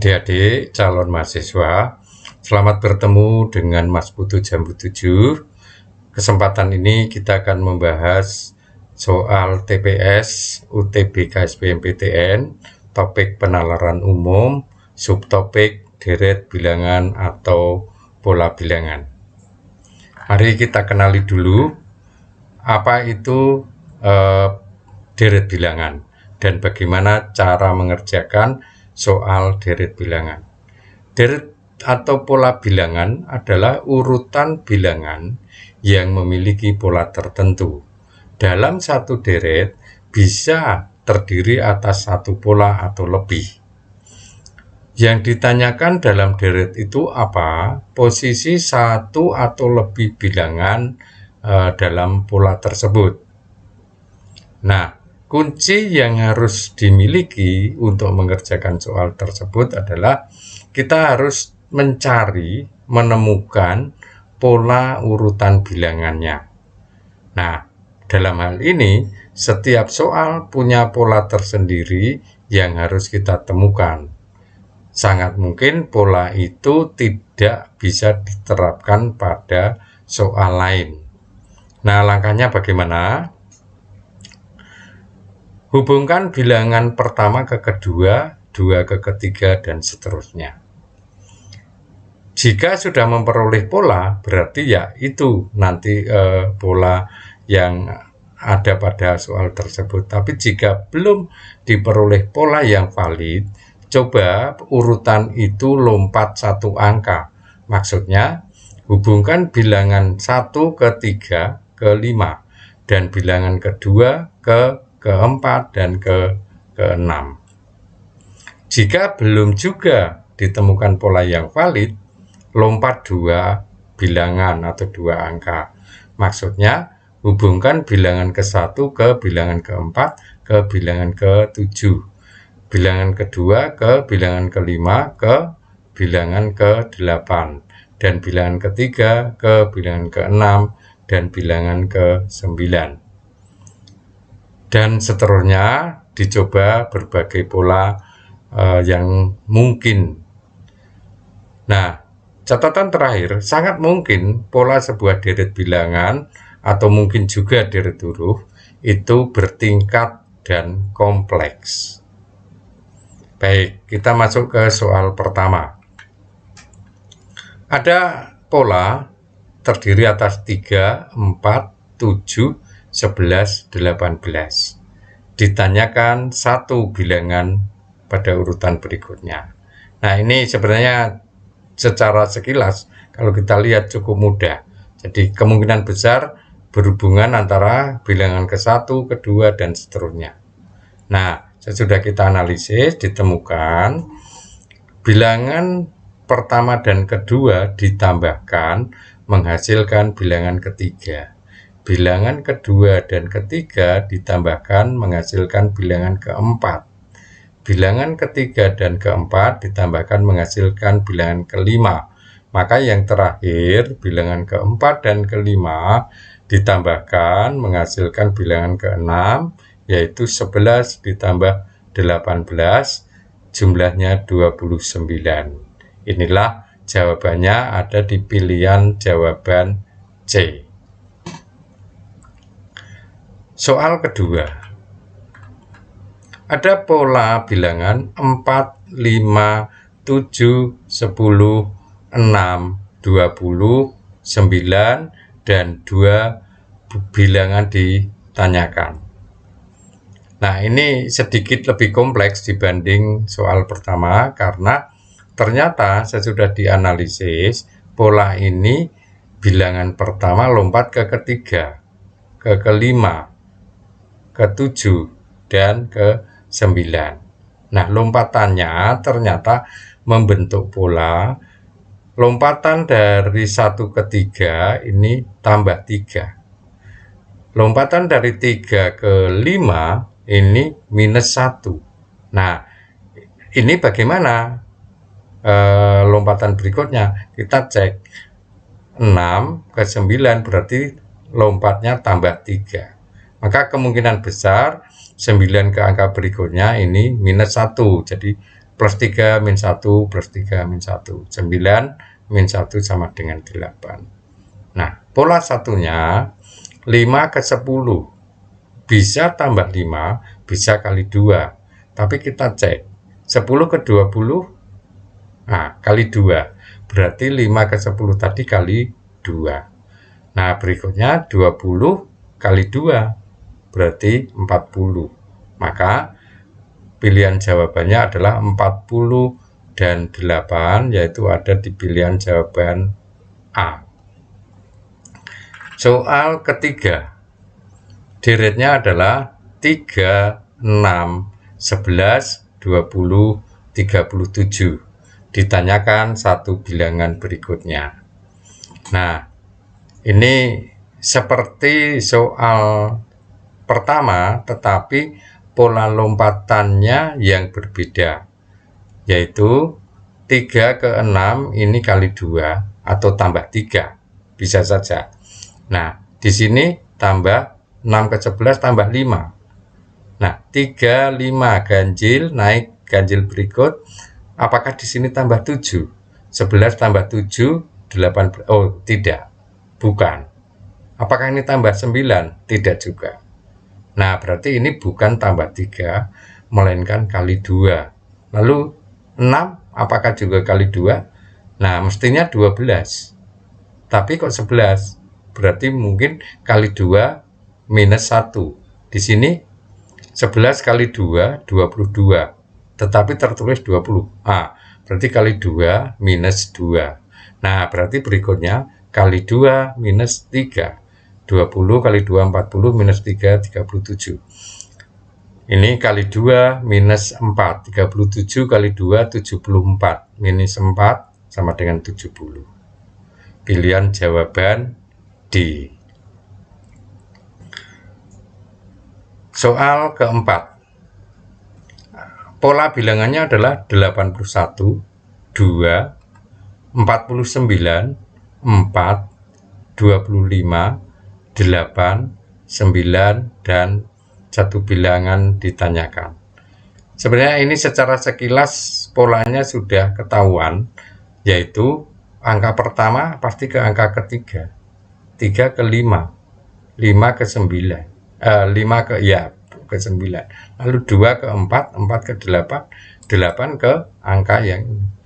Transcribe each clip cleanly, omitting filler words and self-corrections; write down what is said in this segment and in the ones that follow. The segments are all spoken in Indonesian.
Adik-adik calon mahasiswa, selamat bertemu dengan Mas Putu Jambu 7. Kesempatan ini kita akan membahas soal TPS UTBK SBMPTN, topik penalaran umum, subtopik deret bilangan atau pola bilangan. Mari kita kenali dulu apa itu deret bilangan dan bagaimana cara mengerjakan soal deret bilangan. Deret atau pola bilangan adalah urutan bilangan yang memiliki pola tertentu. Dalam satu deret bisa terdiri atas satu pola atau lebih. Yang ditanyakan dalam deret itu apa? Posisi satu atau lebih bilangan dalam pola tersebut. Nah, kunci yang harus dimiliki untuk mengerjakan soal tersebut adalah kita harus menemukan pola urutan bilangannya. Nah, dalam hal ini, setiap soal punya pola tersendiri yang harus kita temukan. Sangat mungkin pola itu tidak bisa diterapkan pada soal lain. Nah, langkahnya bagaimana? Hubungkan bilangan pertama ke kedua, dua ke ketiga, dan seterusnya. Jika sudah memperoleh pola, berarti ya itu nanti pola yang ada pada soal tersebut. Tapi jika belum diperoleh pola yang valid, coba urutan itu lompat satu angka. Maksudnya, hubungkan bilangan 1 ke 3 ke 5, dan bilangan kedua ke-4 dan ke-6. Jika belum juga ditemukan pola yang valid, lompat 2 bilangan atau 2 angka. Maksudnya, hubungkan bilangan ke-1 ke bilangan ke-4 ke bilangan ke-7. Bilangan kedua ke bilangan ke-5 ke bilangan ke-8. Dan bilangan ketiga ke bilangan ke-6 dan bilangan ke-9. Dan seterusnya dicoba berbagai pola yang mungkin. Nah, catatan terakhir, sangat mungkin pola sebuah deret bilangan atau mungkin juga deret huruf itu bertingkat dan kompleks. Baik, kita masuk ke soal pertama. Ada pola terdiri atas 3, 4, 7, 11, 18. Ditanyakan satu bilangan pada urutan berikutnya. Nah, ini sebenarnya secara sekilas kalau kita lihat cukup mudah. Jadi kemungkinan besar berhubungan antara bilangan ke-1, ke-2, dan seterusnya. Nah, sesudah kita analisis ditemukan bilangan pertama dan kedua ditambahkan menghasilkan bilangan ketiga. Bilangan kedua dan ketiga ditambahkan menghasilkan bilangan keempat. Bilangan ketiga dan keempat ditambahkan menghasilkan bilangan kelima. Maka yang terakhir, bilangan keempat dan kelima ditambahkan menghasilkan bilangan keenam, yaitu 11 ditambah 18, jumlahnya 29. Inilah jawabannya ada di pilihan jawaban C. Soal kedua, ada pola bilangan 4, 5, 7, 10, 6, 20, 9, dan 2 bilangan ditanyakan. Nah, ini sedikit lebih kompleks dibanding soal pertama karena ternyata sesudah dianalisis pola ini bilangan pertama lompat ke ketiga, ke kelima, ke-7, dan ke-9. Nah, lompatannya ternyata membentuk pola. Lompatan dari 1 ke 3 ini tambah 3. Lompatan dari 3 ke 5 ini minus 1. Nah, ini bagaimana lompatan berikutnya? Kita cek 6 ke 9 berarti lompatnya tambah 3. Maka kemungkinan besar 9 ke angka berikutnya ini minus 1. Jadi plus 3 min 1 plus 3 min 1. 9 min 1 sama dengan 8. Nah, pola satunya 5 ke 10. Bisa tambah 5, bisa kali 2. Tapi kita cek. 10 ke 20, nah, kali 2. Berarti 5 ke 10 tadi kali 2. Nah, berikutnya 20 kali 2. Berarti 40. Maka pilihan jawabannya adalah 40 dan 8, yaitu ada di pilihan jawaban A. Soal ketiga, deretnya adalah 3, 6, 11, 20, 37. Ditanyakan satu bilangan berikutnya. Nah, ini seperti soal pertama, tetapi pola lompatannya yang berbeda, yaitu 3 ke 6 ini kali 2 atau tambah 3, bisa saja. Nah, di sini tambah 6 ke 11 tambah 5. Nah, 3, 5 ganjil, naik ganjil berikut. Apakah di sini tambah 7? 11 tambah 7, 18. Oh, tidak. Bukan. Apakah ini tambah 9? Tidak juga. Nah, berarti ini bukan tambah 3, melainkan kali 2. Lalu 6, apakah juga kali 2? Nah, mestinya 12. Tapi kok 11? Berarti mungkin kali 2 minus 1. Di sini 11 kali 2, 22. Tetapi tertulis 20. Berarti kali 2 minus 2. Nah, berarti berikutnya kali 2 minus 3. 20 kali 2, 40, minus 3, 37. Ini kali 2 minus 4. 37 kali 2, 74. Minus 4 sama dengan 70. Pilihan jawaban D. Soal keempat. Pola bilangannya adalah 81, 2, 49, 4, 25, 8, 9, dan satu bilangan ditanyakan. Sebenarnya ini secara sekilas polanya sudah ketahuan, yaitu angka pertama pasti ke angka ketiga, 3 ke 5, 5 ke 9, 5 ke 9, lalu 2 ke 4, 4 ke 8, 8 ke angka yang ini.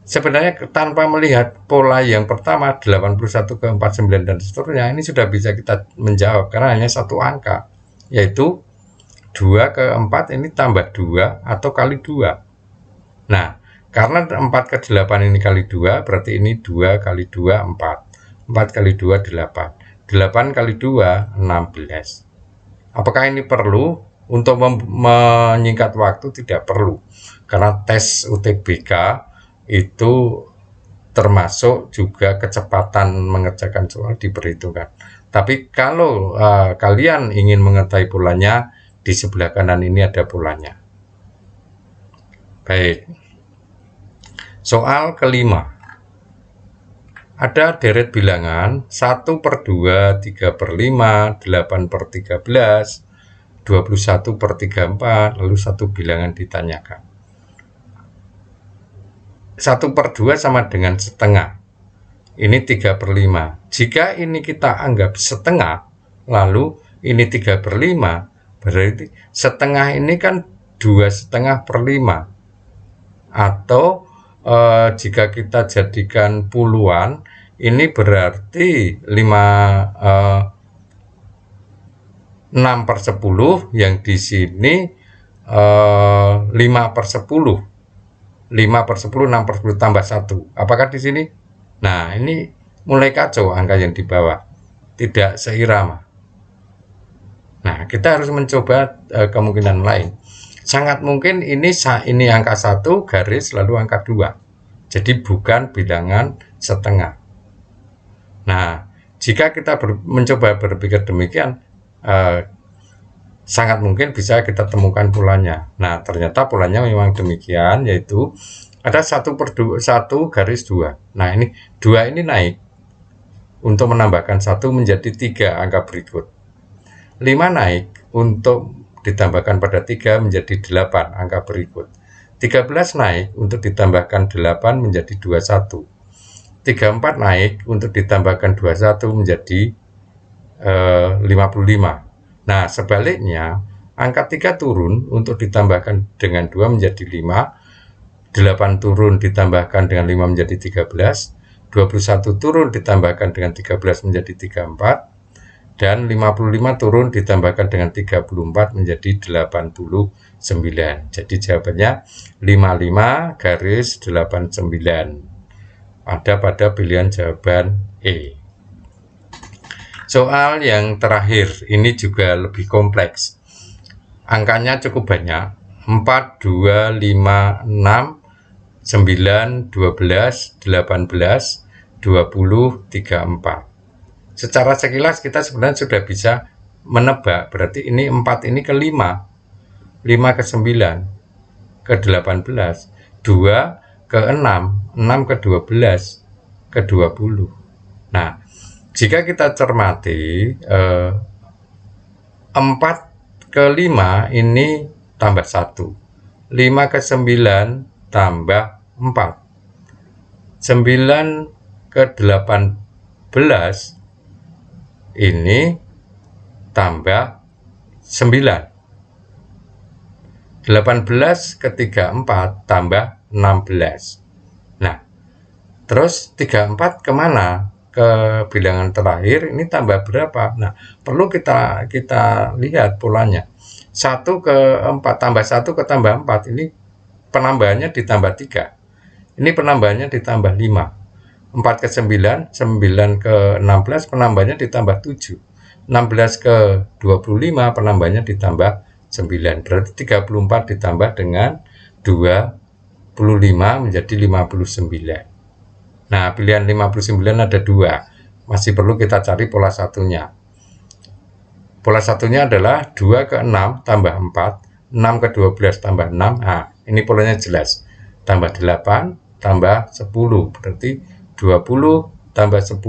Sebenarnya tanpa melihat pola yang pertama 81 ke 49 dan seterusnya, ini sudah bisa kita menjawab karena hanya satu angka, yaitu 2 ke 4 ini tambah 2 atau kali 2. Nah, karena 4 ke 8 ini kali 2, berarti ini 2 kali 2, 4. 4 kali 2, 8. 8 kali 2, 16. Apakah ini perlu? Untuk menyingkat waktu tidak perlu. Karena tes UTBK itu termasuk juga kecepatan mengerjakan soal diperhitungkan. Tapi kalau kalian ingin mengetahui polanya, di sebelah kanan ini ada polanya. Baik. Soal kelima. Ada deret bilangan 1 per 2, 3 per 5, 8 per 13, 21 per 34, lalu satu bilangan ditanyakan. 1 per 2 sama dengan setengah. Ini 3 per 5. Jika ini kita anggap setengah, lalu ini 3 per 5, berarti setengah ini kan 2,5 per 5. Atau jika kita jadikan puluhan, ini berarti 6 per 10, yang di sini 5 per 10. 5 per 10, 6 per 10 tambah 1. Apakah di sini? Nah, ini mulai kacau angka yang di bawah. Tidak seirama. Nah, kita harus mencoba kemungkinan lain. Sangat mungkin ini angka 1 garis lalu angka 2. Jadi bukan bilangan setengah. Nah, jika kita mencoba berpikir demikian, sangat mungkin bisa kita temukan polanya. Nah, ternyata polanya memang demikian, yaitu ada 1 per 2, 1 garis 2. Nah, ini 2 ini naik untuk menambahkan 1 menjadi 3 angka berikut. 5 naik untuk ditambahkan pada 3 menjadi 8 angka berikut. 13 naik untuk ditambahkan 8 menjadi 21. 34 naik untuk ditambahkan 21 menjadi 55. Nah, sebaliknya angka 3 turun untuk ditambahkan dengan 2 menjadi 5, 8 turun ditambahkan dengan 5 menjadi 13, 21 turun ditambahkan dengan 13 menjadi 34, dan 55 turun ditambahkan dengan 34 menjadi 89. Jadi jawabannya 55 garis 89. Ada pada pilihan jawaban E. Soal yang terakhir ini juga lebih kompleks. Angkanya cukup banyak. 4, 2, 5, 6, 9, 12, 18, 20, 34. Secara sekilas kita sebenarnya sudah bisa menebak, berarti ini 4 ini ke 5, 5 ke 9, ke 18, 2 ke 6, 6 ke 12, ke 20. Nah, jika kita cermati 4 ke 5 ini tambah 1, 5 ke 9 tambah 4, 9 ke 18 ini tambah 9, 18 ke 34 tambah 16. Nah, terus 34 kemana? Ke bilangan terakhir ini tambah berapa? Nah, perlu kita lihat polanya. 1 ke 4 tambah 1 ke tambah 4 ini penambahannya ditambah 3. Ini penambahannya ditambah 5. 4 ke 9, 9 ke 16 penambahannya ditambah 7. 16 ke 25 penambahannya ditambah 9. Berarti 34 ditambah dengan 25 menjadi 59. Nah, pilihan 59 ada 2. Masih perlu kita cari pola satunya. Pola satunya adalah 2 ke 6 tambah 4, 6 ke 12 tambah 6. Nah, ini polanya jelas. Tambah 8 tambah 10. Berarti 20 tambah 10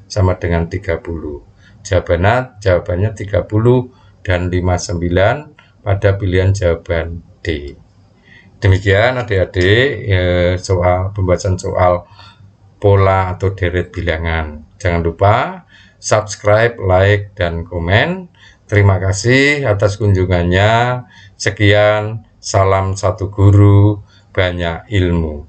sama dengan 30. Jawabannya 30 dan 59 pada pilihan jawaban D. Demikian adik-adik pembahasan soal pola atau deret bilangan. Jangan lupa subscribe, like, dan komen. Terima kasih atas kunjungannya. Sekian, salam satu guru, banyak ilmu.